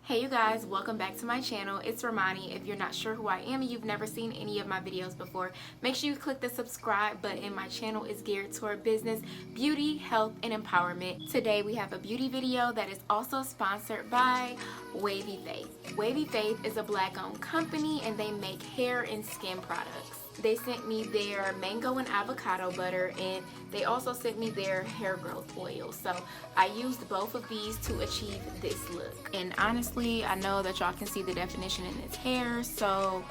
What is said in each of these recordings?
Hey you guys, welcome back to my channel. It's Romani. If you're not sure who I am and you've never seen any of my videos before, make sure you click the subscribe button. My channel is geared toward business, beauty, health, and empowerment. Today we have a beauty video that is also sponsored by Wavy Faith. Wavy Faith is a black-owned company and they make hair and skin products. They sent me their mango and avocado butter, and they also sent me their hair growth oil. So I used both of these to achieve this look. And honestly, I know that y'all can see the definition in this hair, so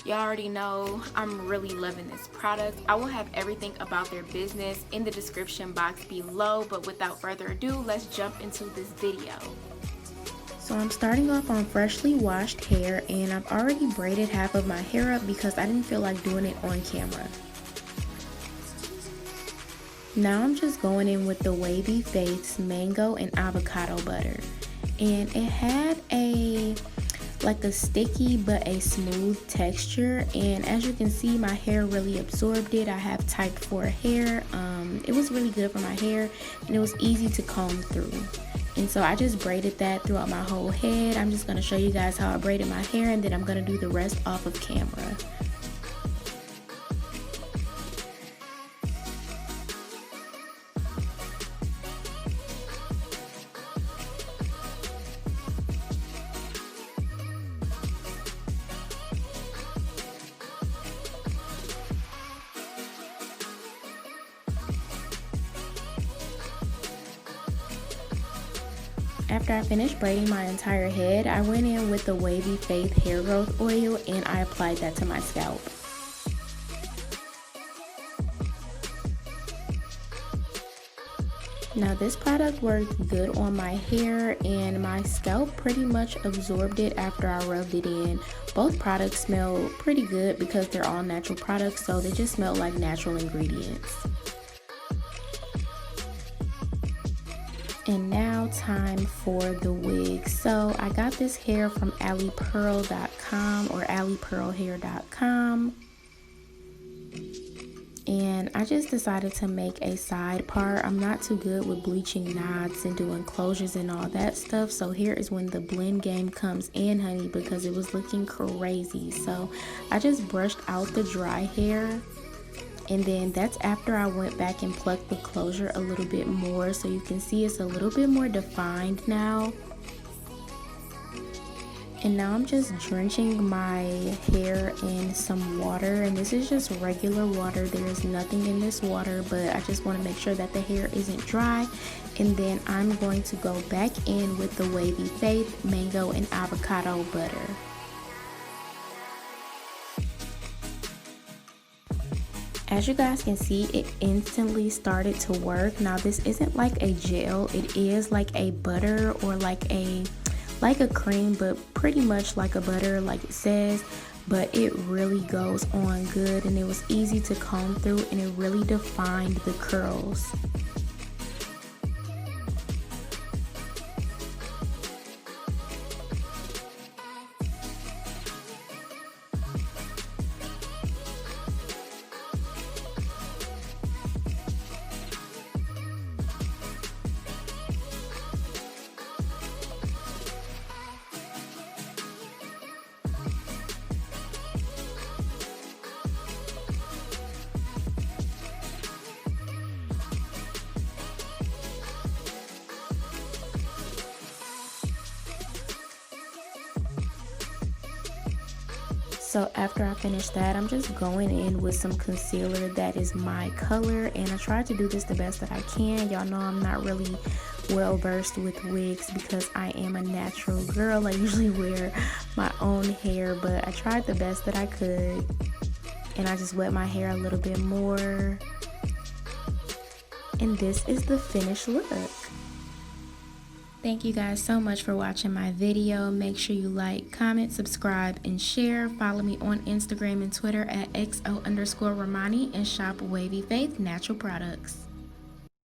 y'all already know I'm really loving this product. I will have everything about their business in the description box below, but without further ado, let's jump into this video. So I'm starting off on freshly washed hair, and I've already braided half of my hair up because I didn't feel like doing it on camera. Now I'm just going in with the Wavy Faith's mango and avocado butter, and it had like a sticky but a smooth texture, and as you can see my hair really absorbed it. I have type 4 hair. It was really good for my hair and it was easy to comb through. And so I just braided that throughout my whole head. I'm just going to show you guys how I braided my hair, and then I'm going to do the rest off of camera. After I finished braiding my entire head, I went in with the Wavy Faith hair growth oil and I applied that to my scalp. Now this product worked good on my hair, and my scalp pretty much absorbed it after I rubbed it in. Both products smell pretty good because they're all natural products, so they just smell like natural ingredients. And now time for the wig. So I got this hair from Alipearl.com or alipearlhair.com, and I just decided to make a side part. I'm not too good with bleaching knots and doing closures and all that stuff, so here is when the blend game comes in, honey, because it was looking crazy. So I just brushed out the dry hair, and then that's after I went back and plucked the closure a little bit more, so you can see it's a little bit more defined now. And now I'm just drenching my hair in some water, and this is just regular water. There is nothing in this water, but I just want to make sure that the hair isn't dry. And then I'm going to go back in with the Wavy Faith mango and avocado butter. As you guys can see, it instantly started to work. Now this isn't like a gel, it is like a butter or like a cream, but pretty much like a butter like it says, but it really goes on good, and it was easy to comb through, and it really defined the curls. So after I finish that, I'm just going in with some concealer that is my color, and I tried to do this the best that I can. Y'all know I'm not really well versed with wigs because I am a natural girl. I usually wear my own hair, but I tried the best that I could, and I just wet my hair a little bit more, and this is the finished look. Thank you guys so much for watching my video. Make sure you like, comment, subscribe, and share. Follow me on Instagram and Twitter at XO_Romani, and shop Wavy Faith Natural Products.